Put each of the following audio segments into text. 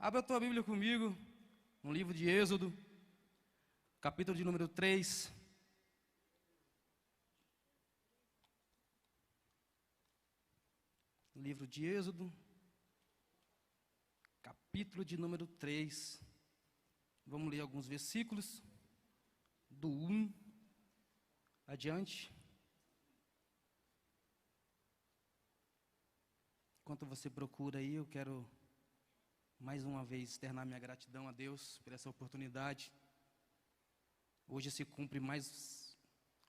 Abra a tua Bíblia comigo, no livro de Êxodo, capítulo de número 3. Livro de Êxodo, capítulo de número 3. Vamos ler alguns versículos, do 1 adiante. Enquanto você procura aí, eu quero mais uma vez externar minha gratidão a Deus por essa oportunidade. Hoje se cumpre mais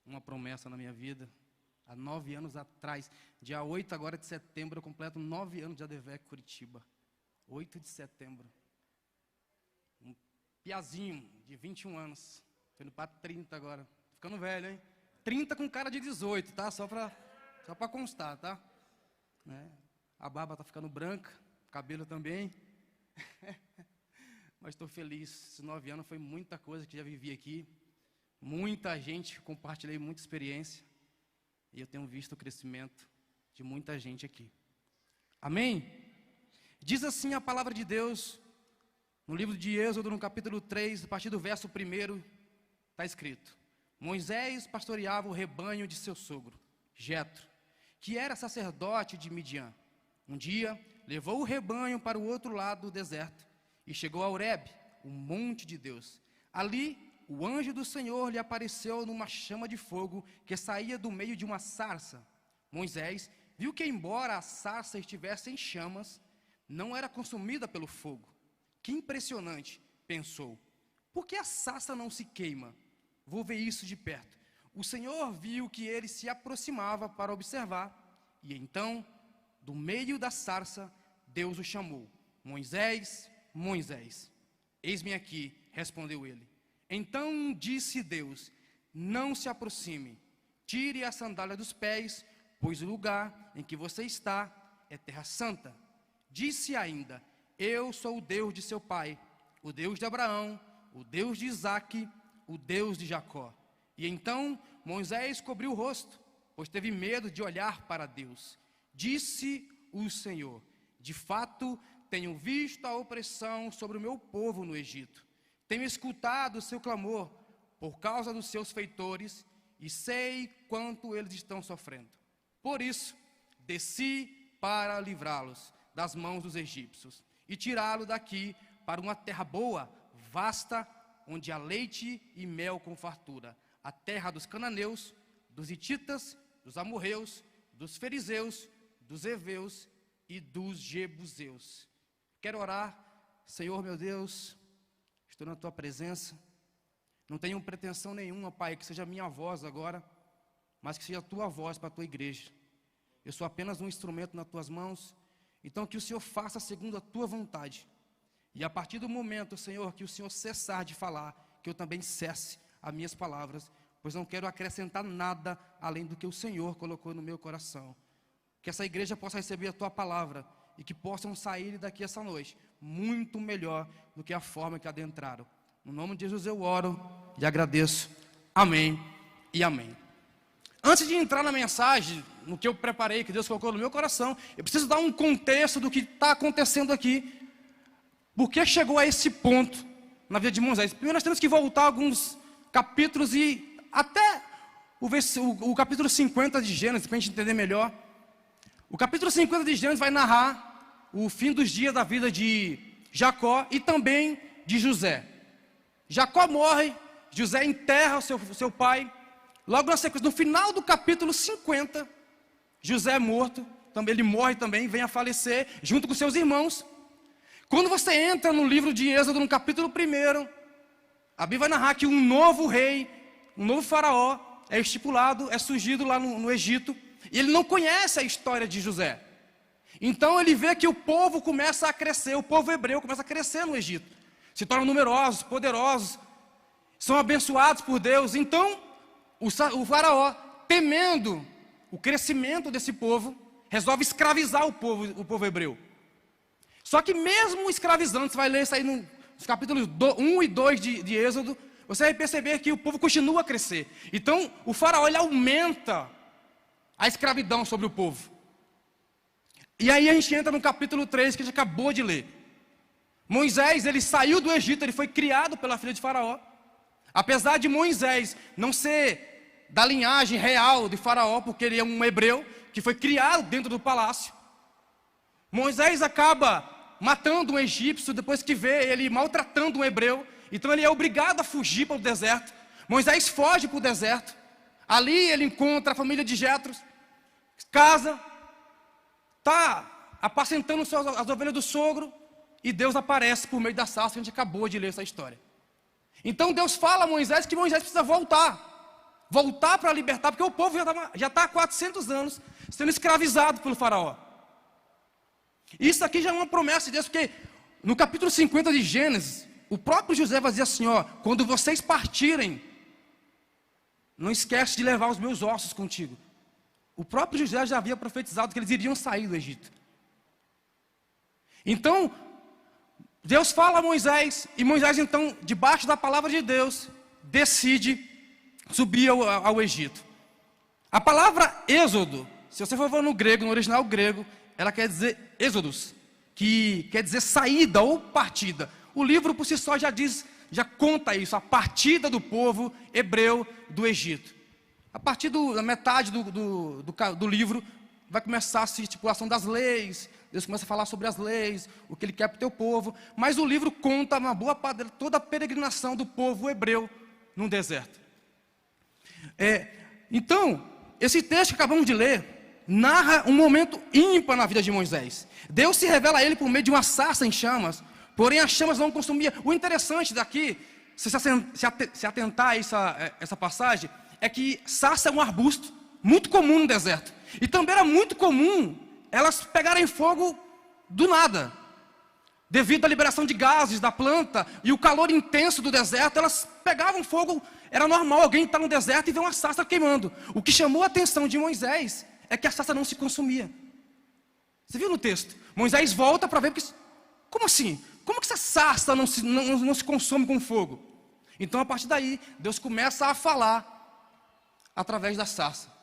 uma promessa na minha vida. Há 9 anos atrás, dia 8 agora de setembro, eu completo 9 anos de ADVEC Curitiba. 8 de setembro. Um piazinho de 21 anos. Estou indo para 30 agora. Ficando velho, hein? 30 com cara de 18, tá? Só para constar, tá? Né? A barba está ficando branca, o cabelo também. Mas estou feliz. Esses 9 anos foi muita coisa que já vivi aqui. Muita gente, compartilhei muita experiência. E eu tenho visto o crescimento de muita gente aqui. Amém? Diz assim a palavra de Deus, no livro de Êxodo, no capítulo 3, a partir do verso 1, está escrito: Moisés pastoreava o rebanho de seu sogro, Jetro, que era sacerdote de Midian. Um dia, levou o rebanho para o outro lado do deserto e chegou a Horebe, o monte de Deus. Ali, o anjo do Senhor lhe apareceu numa chama de fogo que saía do meio de uma sarça. Moisés viu que, embora a sarça estivesse em chamas, não era consumida pelo fogo. Que impressionante, pensou. Por que a sarça não se queima? Vou ver isso de perto. O Senhor viu que ele se aproximava para observar, e então, do meio da sarça, Deus o chamou: Moisés, Moisés. Eis-me aqui, respondeu ele. Então disse Deus: não se aproxime, tire a sandália dos pés, pois o lugar em que você está é terra santa. Disse ainda: eu sou o Deus de seu pai, o Deus de Abraão, o Deus de Isaque, o Deus de Jacó. E então Moisés cobriu o rosto, pois teve medo de olhar para Deus. Disse o Senhor: de fato, tenho visto a opressão sobre o meu povo no Egito. Tenho escutado o seu clamor por causa dos seus feitores e sei quanto eles estão sofrendo. Por isso, desci para livrá-los das mãos dos egípcios e tirá-los daqui para uma terra boa, vasta, onde há leite e mel com fartura, a terra dos cananeus, dos hititas, dos amorreus, dos fariseus, dos heveus e dos jebuseus. Quero orar. Senhor meu Deus, estou na tua presença, não tenho pretensão nenhuma, Pai, que seja a minha voz agora, mas que seja a tua voz para a tua igreja. Eu sou apenas um instrumento nas tuas mãos, então que o Senhor faça segundo a tua vontade. E a partir do momento, Senhor, que o Senhor cessar de falar, que eu também cesse as minhas palavras, pois não quero acrescentar nada além do que o Senhor colocou no meu coração. Que essa igreja possa receber a tua palavra e que possam sair daqui essa noite muito melhor do que a forma que adentraram. No nome de Jesus eu oro e agradeço. Amém e amém. Antes de entrar na mensagem, no que eu preparei, que Deus colocou no meu coração, eu preciso dar um contexto do que está acontecendo aqui. Por que chegou a esse ponto na vida de Moisés? Primeiro nós temos que voltar alguns capítulos e até o capítulo 50 de Gênesis, para a gente entender melhor. O capítulo 50 de Gênesis vai narrar o fim dos dias da vida de Jacó e também de José. Jacó morre, José enterra o seu pai. Logo na sequência, no final do capítulo 50, José é morto, também, ele morre também, vem a falecer, junto com seus irmãos. Quando você entra no livro de Êxodo, no capítulo 1, a Bíblia vai narrar que um novo rei, um novo faraó, é estipulado, é surgido lá no Egito, e ele não conhece a história de José. Então ele vê que o povo começa a crescer, o povo hebreu começa a crescer no Egito. Se tornam numerosos, poderosos, são abençoados por Deus. Então o faraó, temendo o crescimento desse povo, resolve escravizar o povo hebreu. Só que mesmo escravizando, você vai ler isso aí nos capítulos 1 e 2 de Êxodo, você vai perceber que o povo continua a crescer. Então o faraó ele aumenta a escravidão sobre o povo. E aí a gente entra no capítulo 3 que a gente acabou de ler. Moisés, ele saiu do Egito, ele foi criado pela filha de Faraó. Apesar de Moisés não ser da linhagem real de Faraó, porque ele é um hebreu que foi criado dentro do palácio, Moisés acaba matando um egípcio depois que vê ele maltratando um hebreu. Então ele é obrigado a fugir para o deserto. Moisés foge para o deserto. Ali ele encontra a família de Jetro, casa, está apacentando as ovelhas do sogro, e Deus aparece por meio da sarça. A gente acabou de ler essa história. Então Deus fala a Moisés que Moisés precisa voltar para libertar, porque o povo já está há 400 anos sendo escravizado pelo faraó. Isso aqui já é uma promessa de Deus, porque no capítulo 50 de Gênesis, o próprio José vai dizer assim, ó: quando vocês partirem, não esquece de levar os meus ossos contigo. O próprio José já havia profetizado que eles iriam sair do Egito. Então, Deus fala a Moisés, e Moisés então, debaixo da palavra de Deus, decide subir ao Egito. A palavra êxodo, se você for ver no grego, no original grego, ela quer dizer êxodos, que quer dizer saída ou partida. O livro por si só já conta isso, a partida do povo hebreu do Egito. A partir da metade do livro, vai começar a estipulação das leis. Deus começa a falar sobre as leis, o que Ele quer para o teu povo. Mas o livro conta uma boa parte de toda a peregrinação do povo hebreu no deserto. Então, esse texto que acabamos de ler, narra um momento ímpar na vida de Moisés. Deus se revela a ele por meio de uma sarça em chamas, porém as chamas não consumiam. O interessante daqui, se atentar a essa passagem, é que sarça é um arbusto muito comum no deserto. E também era muito comum elas pegarem fogo do nada. Devido à liberação de gases da planta e o calor intenso do deserto, elas pegavam fogo. Era normal alguém estar no deserto e ver uma sarça queimando. O que chamou a atenção de Moisés é que a sarça não se consumia. Você viu no texto? Moisés volta para ver, porque, como assim? Como que essa sarça não se consome com fogo? Então, a partir daí, Deus começa a falar através da sarça.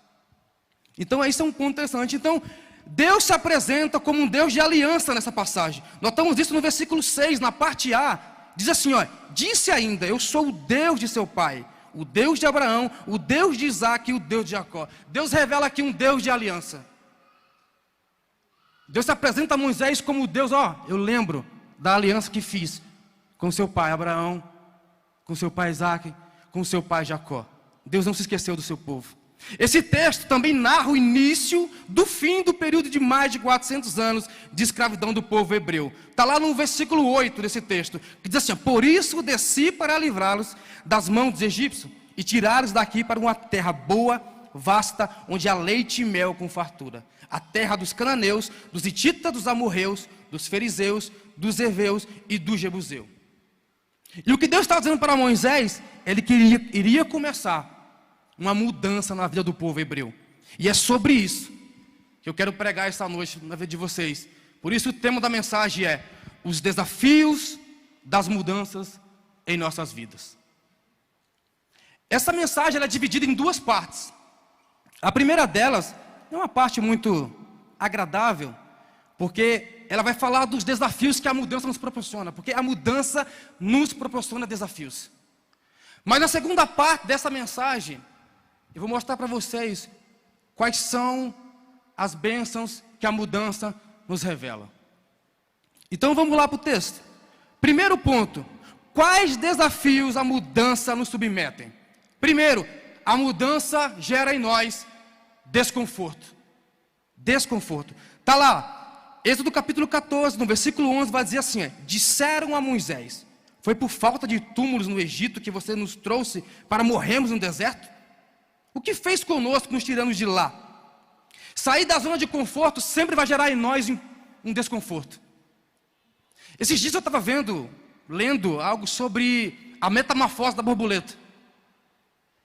Então, isso é um ponto interessante. Então, Deus se apresenta como um Deus de aliança nessa passagem. Notamos isso no versículo 6, na parte A. Diz assim, ó: disse ainda, eu sou o Deus de seu pai, o Deus de Abraão, o Deus de Isaac e o Deus de Jacó. Deus revela aqui um Deus de aliança. Deus se apresenta a Moisés como Deus, ó, eu lembro da aliança que fiz com seu pai Abraão, com seu pai Isaac, com seu pai Jacó. Deus não se esqueceu do seu povo. Esse texto também narra o início do fim do período de mais de 400 anos de escravidão do povo hebreu. Está lá no versículo 8 desse texto, que diz assim: por isso desci para livrá-los das mãos dos egípcios e tirá-los daqui para uma terra boa, vasta, onde há leite e mel com fartura. A terra dos cananeus, dos hititas, dos amorreus, dos fariseus, dos heveus e do jebuseu. E o que Deus está dizendo para Moisés, ele iria começar uma mudança na vida do povo hebreu. E é sobre isso que eu quero pregar esta noite na vida de vocês. Por isso o tema da mensagem é: os desafios das mudanças em nossas vidas. Essa mensagem ela é dividida em duas partes. A primeira delas é uma parte muito agradável, porque ela vai falar dos desafios que a mudança nos proporciona, porque a mudança nos proporciona desafios. Mas na segunda parte dessa mensagem, eu vou mostrar para vocês quais são as bênçãos que a mudança nos revela. Então vamos lá para o texto. Primeiro ponto: quais desafios a mudança nos submetem? Primeiro, a mudança gera em nós desconforto. Desconforto. Está lá, Êxodo capítulo 14, no versículo 11, vai dizer assim: disseram a Moisés, foi por falta de túmulos no Egito que você nos trouxe para morrermos no deserto? O que fez conosco nos tirando de lá? Sair da zona de conforto sempre vai gerar em nós um desconforto. Esses dias eu estava lendo algo sobre a metamorfose da borboleta.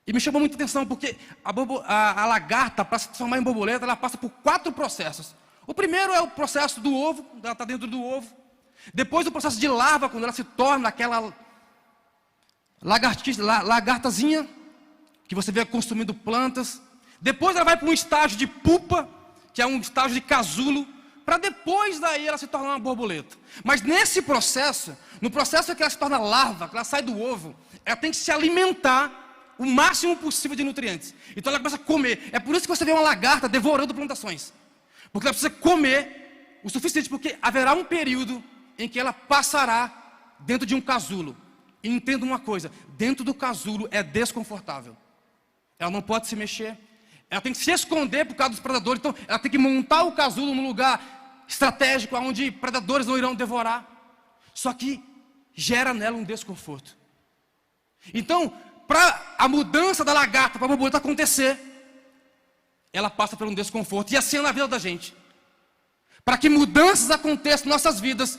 E me chamou muita atenção, porque a lagarta, para se transformar em borboleta, ela passa por 4 processos. O primeiro é o processo do ovo, quando ela está dentro do ovo. Depois o processo de larva, quando ela se torna aquela lagartazinha, que você vê consumindo plantas. Depois ela vai para um estágio de pupa, que é um estágio de casulo, para depois daí ela se tornar uma borboleta. Mas nesse processo, no processo que ela se torna larva, que ela sai do ovo, ela tem que se alimentar o máximo possível de nutrientes. Então ela começa a comer. É por isso que você vê uma lagarta devorando plantações. Porque ela precisa comer o suficiente, porque haverá um período em que ela passará dentro de um casulo. E entenda uma coisa, dentro do casulo é desconfortável. Ela não pode se mexer. Ela tem que se esconder por causa dos predadores. Então ela tem que montar o casulo num lugar estratégico, onde predadores não irão devorar. Só que gera nela um desconforto. Então, para a mudança da lagarta para a borboleta acontecer, ela passa por um desconforto. E assim é na vida da gente. Para que mudanças aconteçam em nossas vidas,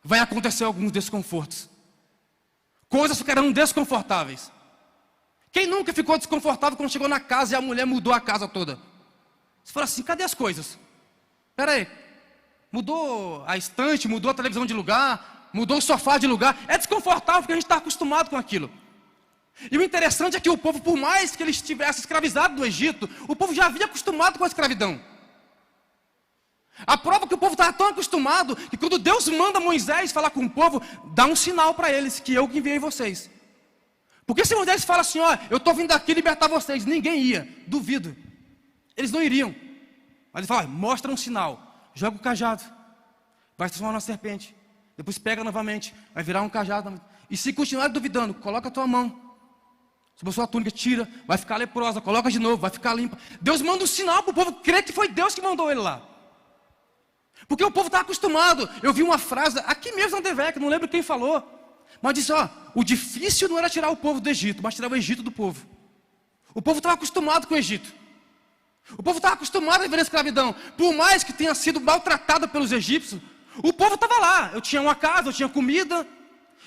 vai acontecer alguns desconfortos. Coisas ficarão desconfortáveis. Quem nunca ficou desconfortável quando chegou na casa e a mulher mudou a casa toda? Você fala assim, cadê as coisas? Espera aí, mudou a estante, mudou a televisão de lugar, mudou o sofá de lugar. É desconfortável porque a gente está acostumado com aquilo. E o interessante é que o povo, por mais que ele estivesse escravizado do Egito, o povo já havia acostumado com a escravidão. A prova que o povo estava tão acostumado, que quando Deus manda Moisés falar com o povo, dá um sinal para eles, que eu que enviei vocês. Porque se Moisés fala assim, ó, eu estou vindo aqui libertar vocês, ninguém ia, duvido. Eles não iriam. Mas ele fala, mostra um sinal, joga o cajado, vai se transformar numa serpente, depois pega novamente, vai virar um cajado. E se continuar duvidando, coloca a tua mão sobre a sua túnica, tira, vai ficar leprosa, coloca de novo, vai ficar limpa. Deus manda um sinal para o povo crer que foi Deus que mandou ele lá. Porque o povo está acostumado. Eu vi uma frase, aqui mesmo na Devec, não lembro quem falou, mas disse, ó, o difícil não era tirar o povo do Egito, mas tirar o Egito do povo. O povo estava acostumado com o Egito. O povo estava acostumado a viver na escravidão. Por mais que tenha sido maltratado pelos egípcios, o povo estava lá. Eu tinha uma casa, eu tinha comida,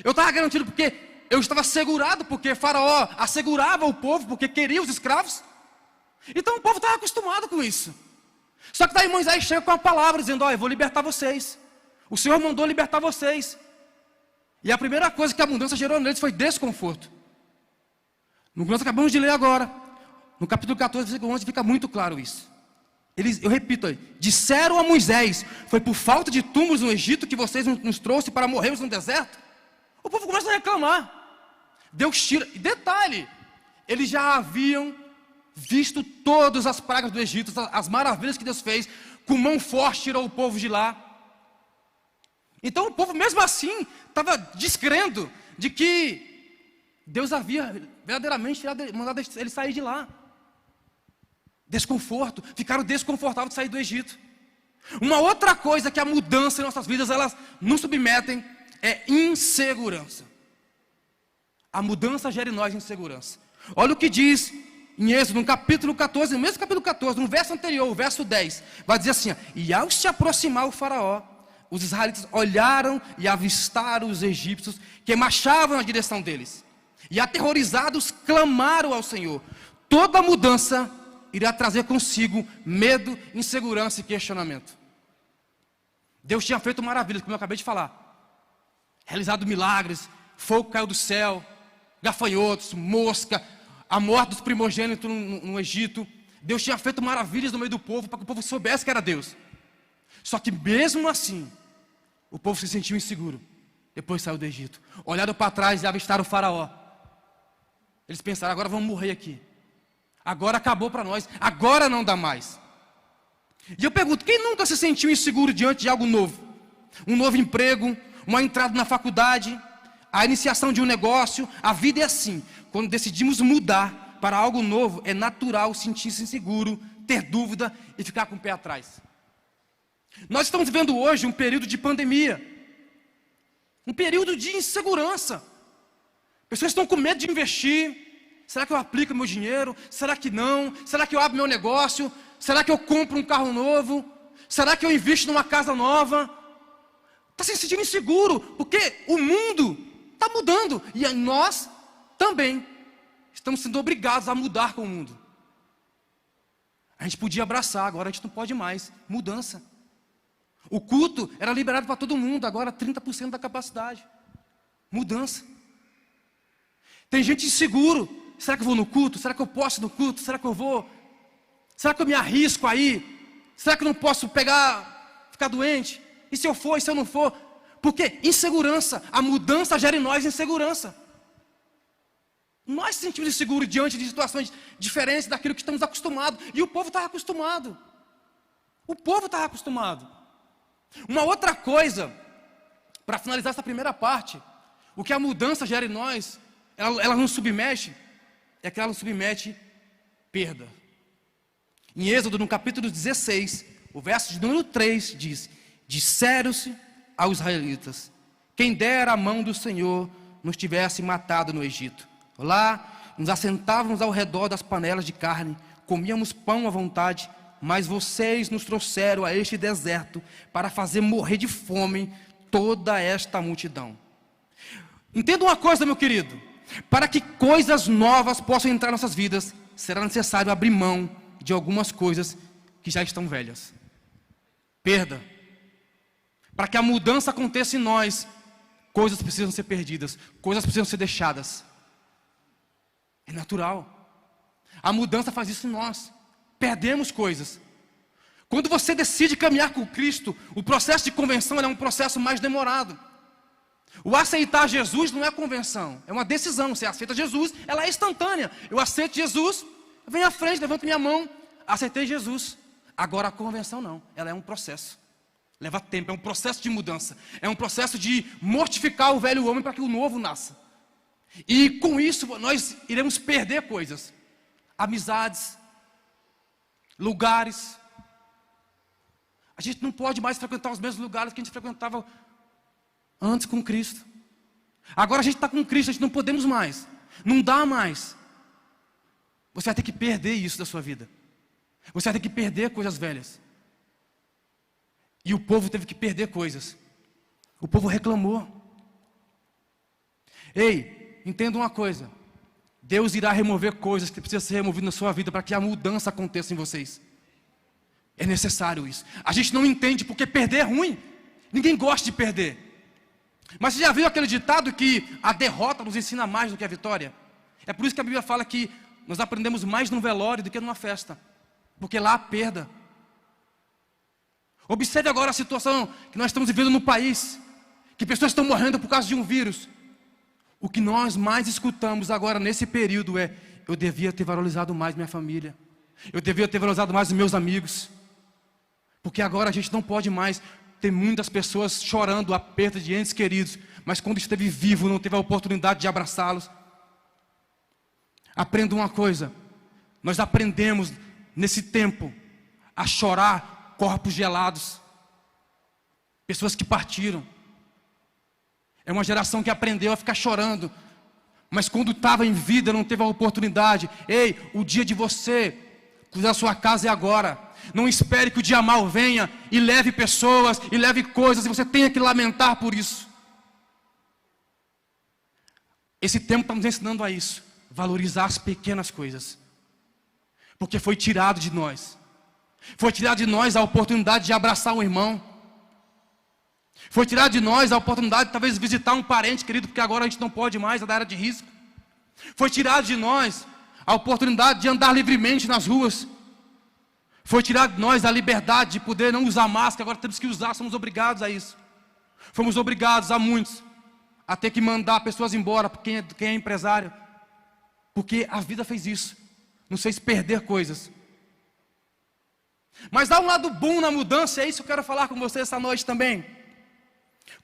eu estava garantido porque eu estava assegurado, porque Faraó assegurava o povo, porque queria os escravos. Então o povo estava acostumado com isso. Só que daí Moisés chega com a palavra, dizendo, ó, eu vou libertar vocês. O Senhor mandou libertar vocês. E a primeira coisa que a mudança gerou neles foi desconforto. No que nós acabamos de ler agora, no capítulo 14, versículo 11, fica muito claro isso. Eu repito, disseram a Moisés, foi por falta de túmulos no Egito que vocês nos trouxeram para morrermos no deserto? O povo começa a reclamar. Deus tira, e detalhe, eles já haviam visto todas as pragas do Egito, as maravilhas que Deus fez, com mão forte tirou o povo de lá. Então o povo mesmo assim estava descrendo de que Deus havia verdadeiramente mandado ele sair de lá. Desconforto, ficaram desconfortáveis de sair do Egito. Uma outra coisa que a mudança em nossas vidas, elas nos submetem, é insegurança. A mudança gera em nós insegurança. Olha o que diz em Êxodo, no capítulo 14, no mesmo capítulo 14, no verso anterior, o verso 10, vai dizer assim, ó, e ao se aproximar o faraó, os israelitas olharam e avistaram os egípcios que marchavam na direção deles. E aterrorizados clamaram ao Senhor. Toda mudança irá trazer consigo medo, insegurança e questionamento. Deus tinha feito maravilhas, como eu acabei de falar. Realizado milagres, fogo caiu do céu, gafanhotos, mosca, a morte dos primogênitos no Egito. Deus tinha feito maravilhas no meio do povo, para que o povo soubesse que era Deus. Só que mesmo assim, o povo se sentiu inseguro. Depois saiu do Egito. Olharam para trás e avistaram o faraó. Eles pensaram, agora vamos morrer aqui. Agora acabou para nós, agora não dá mais. E eu pergunto, quem nunca se sentiu inseguro diante de algo novo? Um novo emprego, uma entrada na faculdade, a iniciação de um negócio. A vida é assim. Quando decidimos mudar para algo novo, é natural sentir-se inseguro, ter dúvida e ficar com o pé atrás. Nós estamos vivendo hoje um período de pandemia, um período de insegurança. Pessoas estão com medo de investir. Será que eu aplico meu dinheiro? Será que não? Será que eu abro meu negócio? Será que eu compro um carro novo? Será que eu invisto numa casa nova? Está se sentindo inseguro, porque o mundo está mudando. E nós também estamos sendo obrigados a mudar com o mundo. A gente podia abraçar, agora a gente não pode mais. Mudança. O culto era liberado para todo mundo, agora 30% da capacidade. Mudança. Tem gente inseguro. Será que eu vou no culto? Será que eu posso ir no culto? Será que eu vou? Será que eu me arrisco aí? Será que eu não posso ficar ficar doente? E se eu for, e se eu não for? Porque insegurança, a mudança gera em nós insegurança. Nós nos sentimos inseguros diante de situações diferentes daquilo que estamos acostumados. E o povo estava acostumado. O povo estava acostumado. Uma outra coisa, para finalizar essa primeira parte, o que a mudança gera em nós, ela nos submete, é que ela nos submete perda. Em Êxodo, no capítulo 16, o verso de número 3 diz: disseram-se aos israelitas, quem dera a mão do Senhor nos tivesse matado no Egito. Lá nos assentávamos ao redor das panelas de carne, comíamos pão à vontade, mas vocês nos trouxeram a este deserto para fazer morrer de fome toda esta multidão. Entenda uma coisa, meu querido: para que coisas novas possam entrar em nossas vidas, será necessário abrir mão de algumas coisas que já estão velhas. Perda. Para que a mudança aconteça em nós, coisas precisam ser perdidas, coisas precisam ser deixadas. É natural. A mudança faz isso em nós. Perdemos coisas. Quando você decide caminhar com Cristo, o processo de conversão é um processo mais demorado. O aceitar Jesus não é convenção, é uma decisão. Você aceita Jesus, ela é instantânea. Eu aceito Jesus, venho à frente, levanto minha mão, aceitei Jesus. Agora a convenção não, ela é um processo. Leva tempo, é um processo de mudança. É um processo de mortificar o velho homem para que o novo nasça. E com isso nós iremos perder coisas. Amizades, lugares. A gente não pode mais frequentar os mesmos lugares que a gente frequentava antes com Cristo. Agora a gente está com Cristo, a gente não podemos mais. Não dá mais. Você vai ter que perder isso da sua vida. Você vai ter que perder coisas velhas. E o povo teve que perder coisas. O povo reclamou. Ei, entenda uma coisa: Deus irá remover coisas que precisam ser removidas na sua vida para que a mudança aconteça em vocês. É necessário isso. A gente não entende porque perder é ruim. Ninguém gosta de perder. Mas você já viu aquele ditado que a derrota nos ensina mais do que a vitória? É por isso que a Bíblia fala que nós aprendemos mais num velório do que numa festa, porque lá há perda. Observe agora a situação que nós estamos vivendo no país, que pessoas estão morrendo por causa de um vírus. O que nós mais escutamos agora nesse período é: eu devia ter valorizado mais minha família, eu devia ter valorizado mais os meus amigos, porque agora a gente não pode mais ter muitas pessoas chorando a perda de entes queridos, mas quando esteve vivo não teve a oportunidade de abraçá-los. Aprenda uma coisa: nós aprendemos nesse tempo a chorar corpos gelados, pessoas que partiram. É uma geração que aprendeu a ficar chorando, mas quando estava em vida não teve a oportunidade. Ei, o dia de você cuidar da sua casa é agora. Não espere que o dia mal venha e leve pessoas e leve coisas e você tenha que lamentar por isso. Esse tempo está nos ensinando a isso, valorizar as pequenas coisas, porque foi tirado de nós. Foi tirado de nós a oportunidade de abraçar um irmão. Foi tirado de nós a oportunidade de talvez visitar um parente querido, porque agora a gente não pode mais, é da área de risco. Foi tirado de nós a oportunidade de andar livremente nas ruas. Foi tirado de nós a liberdade de poder não usar máscara, agora temos que usar, somos obrigados a isso. Fomos obrigados a muitos a ter que mandar pessoas embora, quem é empresário, porque a vida fez isso, nos fez perder coisas. Mas há um lado bom na mudança, é isso que eu quero falar com você essa noite também.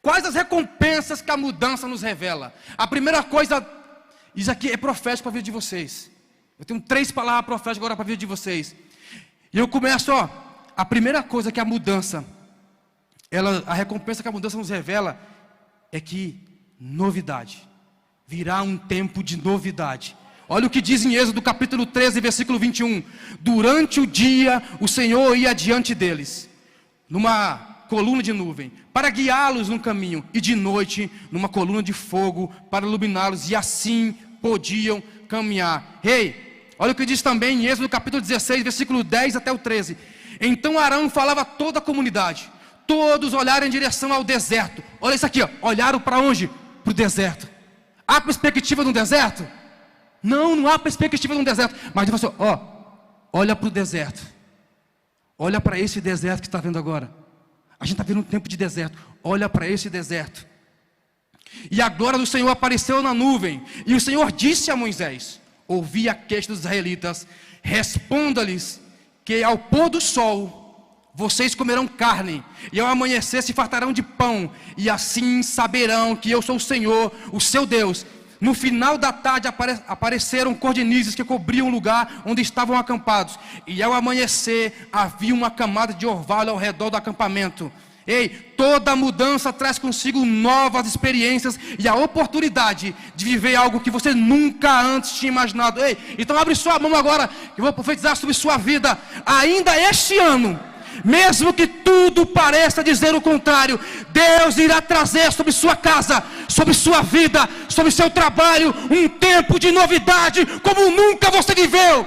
Quais as recompensas que a mudança nos revela? A primeira coisa, isso aqui é profético para a vida de vocês. Eu tenho 3 palavras proféticas agora para a vida de vocês. E eu começo, a primeira coisa que a mudança, a recompensa que a mudança nos revela é que novidade. Virá um tempo de novidade. Olha o que diz em Êxodo capítulo 13, versículo 21. Durante o dia o Senhor ia diante deles, numa coluna de nuvem, para guiá-los no caminho, e de noite numa coluna de fogo, para iluminá-los, e assim podiam caminhar. Olha o que diz também em Êxodo capítulo 16, versículo 10 até o 13. Então Arão falava a toda a comunidade, todos olharam em direção ao deserto. Olha isso aqui, olharam para onde? Para o deserto. Há perspectiva no deserto? Não há perspectiva no deserto. Mas Deus falou assim, olha para o deserto. Olha para esse deserto que está vendo agora. A gente está vendo um tempo de deserto. Olha para esse deserto. E a glória do Senhor apareceu na nuvem. E o Senhor disse a Moisés: ouvi a queixa dos israelitas, responda-lhes que ao pôr do sol vocês comerão carne, e ao amanhecer se fartarão de pão, e assim saberão que eu sou o Senhor, o seu Deus. No final da tarde apareceram cordonizes que cobriam o lugar onde estavam acampados, e ao amanhecer havia uma camada de orvalho ao redor do acampamento. Ei, toda mudança traz consigo novas experiências e a oportunidade de viver algo que você nunca antes tinha imaginado. Ei, então abre sua mão agora, eu vou profetizar sobre sua vida. Ainda este ano, mesmo que tudo pareça dizer o contrário, Deus irá trazer sobre sua casa, sobre sua vida, sobre seu trabalho, um tempo de novidade como nunca você viveu.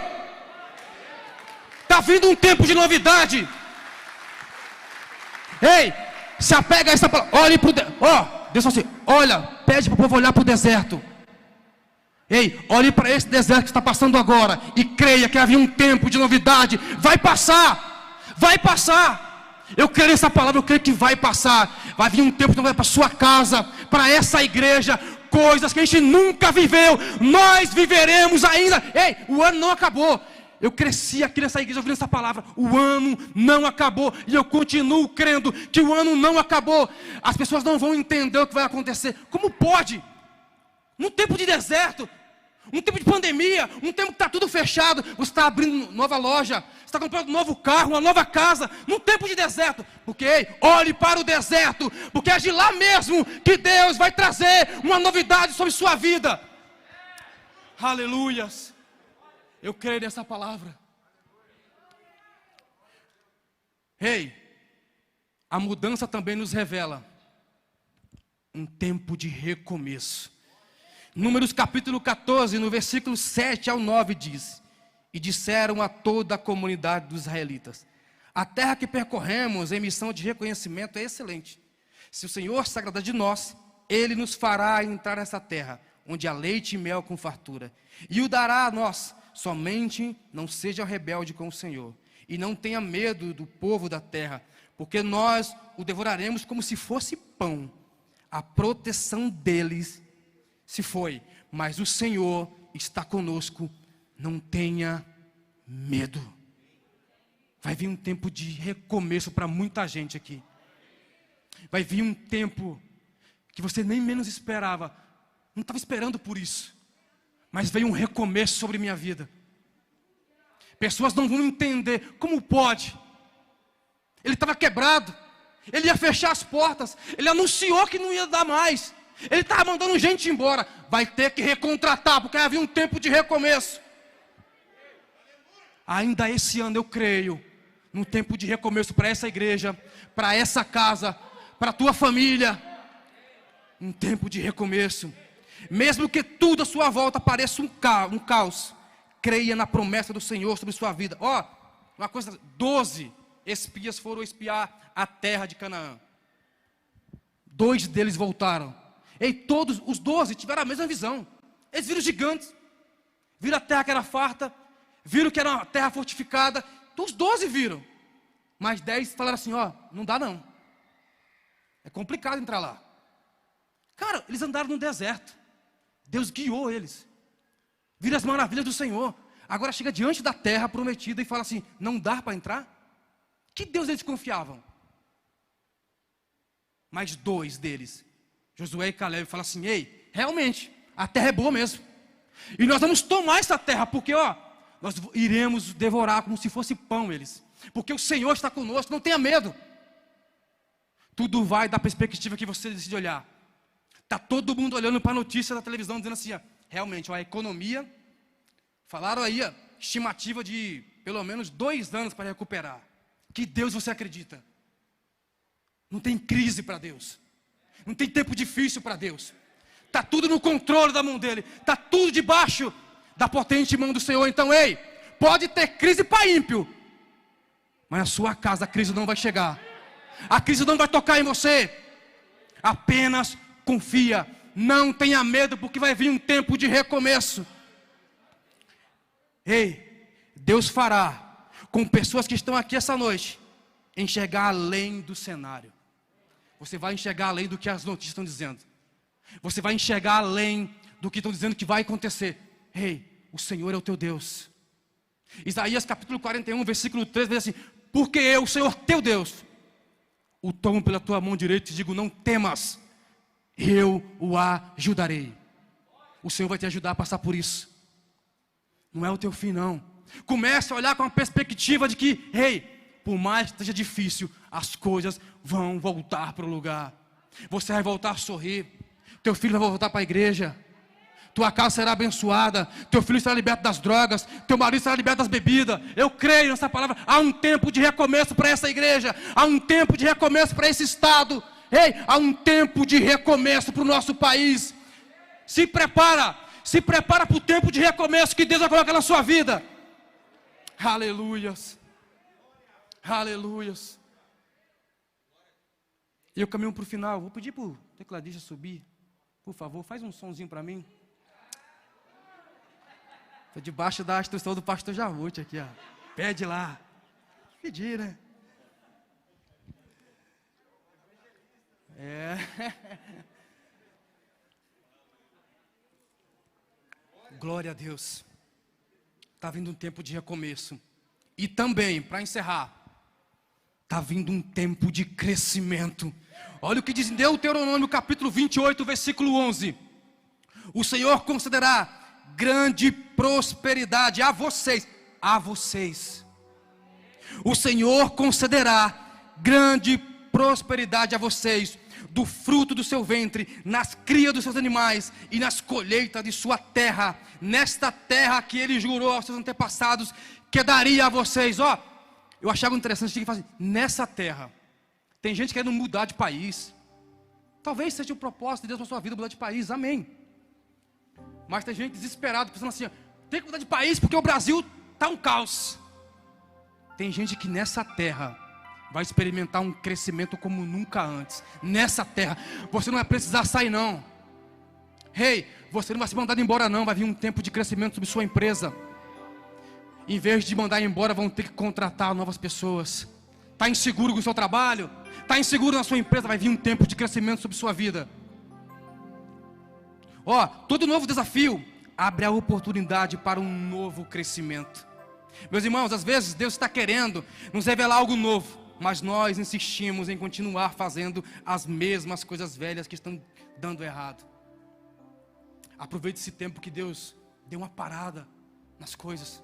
Está vindo um tempo de novidade. Ei, se apega a essa palavra. Olhe para o Deus falou assim: olha, pede para o povo olhar para o deserto. Ei, olhe para esse deserto que está passando agora e creia que havia um tempo de novidade. Vai passar, vai passar. Eu creio nessa palavra, eu creio que vai passar. Vai vir um tempo de novidade para a sua casa, para essa igreja. Coisas que a gente nunca viveu, nós viveremos ainda. Ei, o ano não acabou. Eu cresci aqui nessa igreja ouvindo essa palavra. O ano não acabou. E eu continuo crendo que o ano não acabou. As pessoas não vão entender o que vai acontecer. Como pode? Num tempo de deserto, um tempo de pandemia, um tempo que está tudo fechado, você está abrindo nova loja, você está comprando um novo carro, uma nova casa, num tempo de deserto. Porque, ei, olhe para o deserto, porque é de lá mesmo que Deus vai trazer uma novidade sobre sua vida. Aleluias. Eu creio nessa palavra. Ei, a mudança também nos revela um tempo de recomeço. Números capítulo 14, no versículo 7 ao 9 diz: e disseram a toda a comunidade dos israelitas: a terra que percorremos em missão de reconhecimento é excelente. Se o Senhor se agradar de nós, Ele nos fará entrar nessa terra, onde há leite e mel com fartura, e o dará a nós. Somente não seja rebelde com o Senhor, e não tenha medo do povo da terra, porque nós o devoraremos como se fosse pão. A proteção deles se foi, mas o Senhor está conosco. Não tenha medo. Vai vir um tempo de recomeço para muita gente aqui. Vai vir um tempo que você nem menos esperava. Não estava esperando por isso. Mas veio um recomeço sobre minha vida. Pessoas não vão entender como pode. Ele estava quebrado. Ele ia fechar as portas. Ele anunciou que não ia dar mais. Ele estava mandando gente embora. Vai ter que recontratar, porque havia um tempo de recomeço. Ainda esse ano eu creio num tempo de recomeço para essa igreja, para essa casa, para a tua família. Um tempo de recomeço. Mesmo que tudo à sua volta pareça um caos, creia na promessa do Senhor sobre sua vida. Uma coisa, 12 espias foram espiar a terra de Canaã. 2 deles voltaram. E todos os 12 tiveram a mesma visão. Eles viram gigantes, viram a terra que era farta, viram que era uma terra fortificada. Os 12 viram. Mas 10 falaram assim: não dá não. É complicado entrar lá. Cara, eles andaram no deserto. Deus guiou eles. Viram as maravilhas do Senhor. Agora chega diante da terra prometida e fala assim: não dá para entrar? Que Deus eles confiavam? Mas 2 deles, Josué e Caleb, falam assim: ei, realmente, a terra é boa mesmo. E nós vamos tomar essa terra, porque nós iremos devorar como se fosse pão eles. Porque o Senhor está conosco, não tenha medo. Tudo vai da perspectiva que você decide olhar. Está todo mundo olhando para a notícia da televisão, dizendo assim: realmente, a economia, falaram aí, estimativa de pelo menos 2 anos para recuperar. Que Deus você acredita? Não tem crise para Deus. Não tem tempo difícil para Deus. Está tudo no controle da mão dEle. Está tudo debaixo da potente mão do Senhor. Então, ei, pode ter crise para ímpio, mas na sua casa a crise não vai chegar. A crise não vai tocar em você. Apenas confia, não tenha medo, porque vai vir um tempo de recomeço. Ei, Deus fará com pessoas que estão aqui essa noite enxergar além do cenário. Você vai enxergar além do que as notícias estão dizendo. Você vai enxergar além do que estão dizendo que vai acontecer. Ei, o Senhor é o teu Deus. Isaías capítulo 41, versículo 3, diz assim: porque eu, o Senhor teu Deus, o tomo pela tua mão direita e te digo, não temas, eu o ajudarei. O Senhor vai te ajudar a passar por isso. Não é o teu fim, não. Comece a olhar com a perspectiva de que, ei, por mais que esteja difícil, as coisas vão voltar para o lugar. Você vai voltar a sorrir. Teu filho vai voltar para a igreja. Tua casa será abençoada. Teu filho será liberto das drogas. Teu marido será liberto das bebidas. Eu creio nessa palavra. Há um tempo de recomeço para essa igreja. Há um tempo de recomeço para esse estado. Ei, há um tempo de recomeço para o nosso país. Se prepara. Se prepara para o tempo de recomeço que Deus vai colocar na sua vida. Aleluias. Aleluias. E eu caminho para o final. Vou pedir para o tecladista subir. Por favor, faz um sonzinho para mim. Estou debaixo da instrução do pastor Javute aqui, ó. Pede lá. Pedir, né? Glória a Deus. Está vindo um tempo de recomeço. E também, para encerrar, está vindo um tempo de crescimento. Olha o que diz em Deuteronômio capítulo 28, versículo 11. O Senhor concederá grande prosperidade a vocês. A vocês. O Senhor concederá grande prosperidade a vocês, do fruto do seu ventre, nas crias dos seus animais e nas colheitas de sua terra, nesta terra que Ele jurou aos seus antepassados, que daria a vocês. Ó, eu achava interessante que fazer nessa terra. Tem gente querendo mudar de país. Talvez seja o propósito de Deus para a sua vida, mudar de país, amém. Mas tem gente desesperada, pensando assim, ó, tem que mudar de país porque o Brasil está um caos. Tem gente que nessa terra vai experimentar um crescimento como nunca antes. Nessa terra, você não vai precisar sair não. Ei, você não vai ser mandado embora não, vai vir um tempo de crescimento sobre sua empresa. Em vez de mandar embora, vão ter que contratar novas pessoas. Está inseguro com o seu trabalho? Está inseguro na sua empresa? Vai vir um tempo de crescimento sobre sua vida. Ó, todo novo desafio abre a oportunidade para um novo crescimento. Meus irmãos, às vezes Deus está querendo nos revelar algo novo, mas nós insistimos em continuar fazendo as mesmas coisas velhas que estão dando errado. Aproveite esse tempo que Deus deu uma parada nas coisas,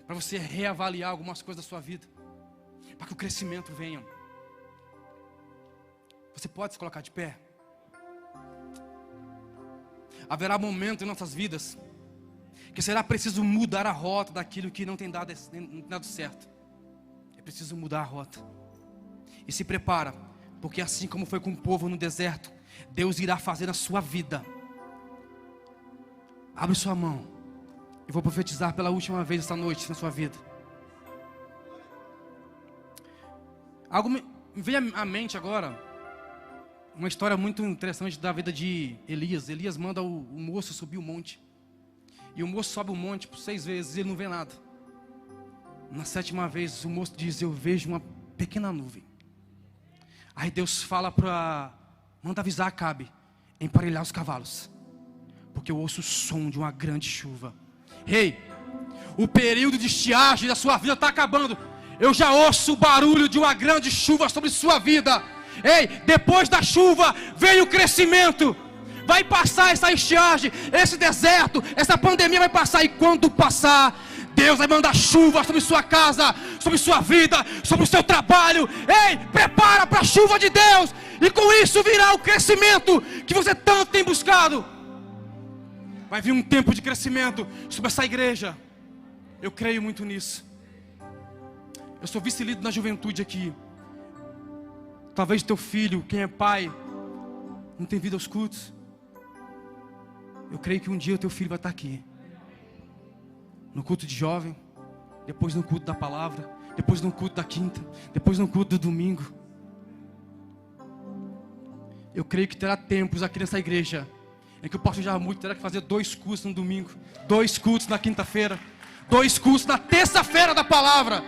para você reavaliar algumas coisas da sua vida, para que o crescimento venha. Você pode se colocar de pé? Haverá momento em nossas vidas que será preciso mudar a rota daquilo que não tem dado certo. É preciso mudar a rota. E se prepara, porque assim como foi com o povo no deserto, Deus irá fazer na sua vida. Abre sua mão. Eu vou profetizar pela última vez esta noite na sua vida. Algo me veio à mente agora. Uma história muito interessante da vida de Elias. Elias manda o moço subir o monte. E o moço sobe o monte por 6 vezes e ele não vê nada. Na 7ª vez o moço diz, eu vejo uma pequena nuvem. Aí Deus fala manda avisar Acabe, emparelhar os cavalos, porque eu ouço o som de uma grande chuva. Ei, o período de estiagem da sua vida está acabando. Eu já ouço o barulho de uma grande chuva sobre sua vida. Ei, depois da chuva vem o crescimento. Vai passar essa estiagem, esse deserto, essa pandemia vai passar. E quando passar, Deus vai mandar chuva sobre sua casa, sobre sua vida, sobre o seu trabalho. Ei, prepara para a chuva de Deus. E com isso virá o crescimento que você tanto tem buscado. Vai vir um tempo de crescimento sobre essa igreja. Eu creio muito nisso. Eu sou vice-líder na juventude aqui. Talvez teu filho, quem é pai, não tem vindo aos cultos. Eu creio que um dia o teu filho vai estar aqui. No culto de jovem, depois no culto da palavra, depois no culto da quinta, depois no culto do domingo. Eu creio que terá tempos aqui nessa igreja em que o pastor Jarmuth terá que fazer 2 cultos no domingo, 2 cultos na quinta-feira, 2 cultos na terça-feira da palavra.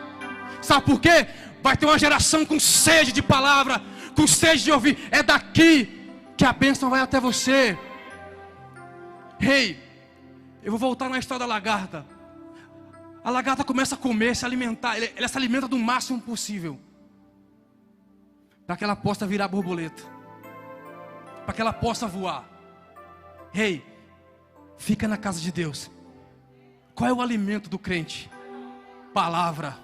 Sabe por quê? Vai ter uma geração com sede de palavra, com sede de ouvir. É daqui que a bênção vai até você. Ei, eu vou voltar na história da lagarta. A lagarta começa a comer, se alimentar. Ela se alimenta do máximo possível, para que ela possa virar borboleta, para que ela possa voar. Ei, fica na casa de Deus. Qual é o alimento do crente? Palavra.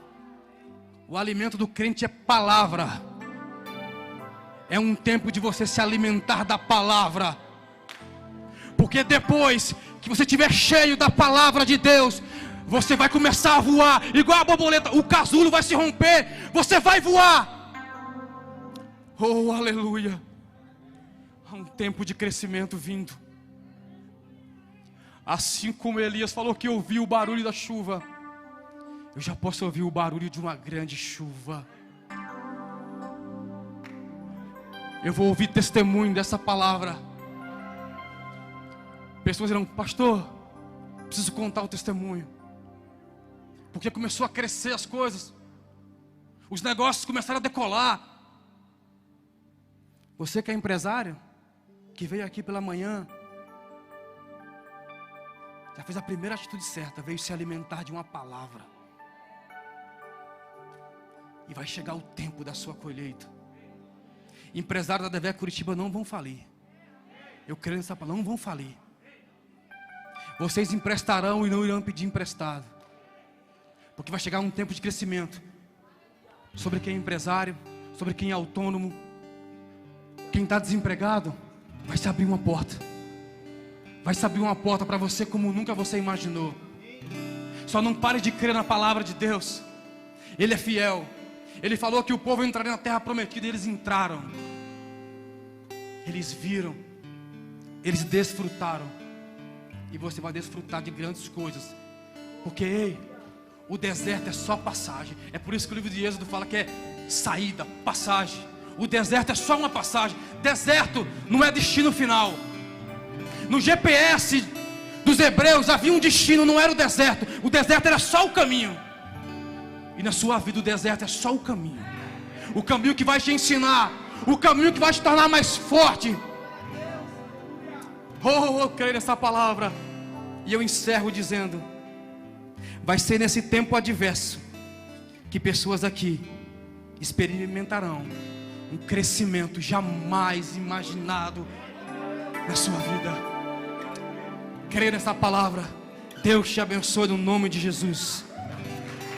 O alimento do crente é palavra. É um tempo de você se alimentar da palavra. Porque depois que você estiver cheio da palavra de Deus, você vai começar a voar, igual a borboleta. O casulo vai se romper, você vai voar. Oh, aleluia. Há um tempo de crescimento vindo. Assim como Elias falou que ouviu o barulho da chuva, eu já posso ouvir o barulho de uma grande chuva. Eu vou ouvir testemunho dessa palavra. Pessoas dirão: pastor, preciso contar o testemunho. Porque começou a crescer as coisas. Os negócios começaram a decolar. Você que é empresário, que veio aqui pela manhã, já fez a primeira atitude certa, veio se alimentar de uma palavra. E vai chegar o tempo da sua colheita. Empresários da Devé Curitiba não vão falir. Eu creio nessa palavra, não vão falir. Vocês emprestarão e não irão pedir emprestado. Porque vai chegar um tempo de crescimento. Sobre quem é empresário, sobre quem é autônomo, quem está desempregado, vai se abrir uma porta. Vai se abrir uma porta para você como nunca você imaginou. Só não pare de crer na palavra de Deus. Ele é fiel. Ele falou que o povo entraria na terra prometida, e eles entraram. Eles viram. Eles desfrutaram. E você vai desfrutar de grandes coisas. Porque, ei, o deserto é só passagem. É por isso que o livro de Êxodo fala que é saída, passagem. O deserto é só uma passagem. Deserto não é destino final. No GPS dos hebreus havia um destino, não era o deserto. O deserto era só o caminho. E na sua vida o deserto é só o caminho. O caminho que vai te ensinar. O caminho que vai te tornar mais forte. Oh, eu creio nessa palavra. E eu encerro dizendo: vai ser nesse tempo adverso que pessoas aqui experimentarão um crescimento jamais imaginado na sua vida. Creio nessa palavra. Deus te abençoe no nome de Jesus.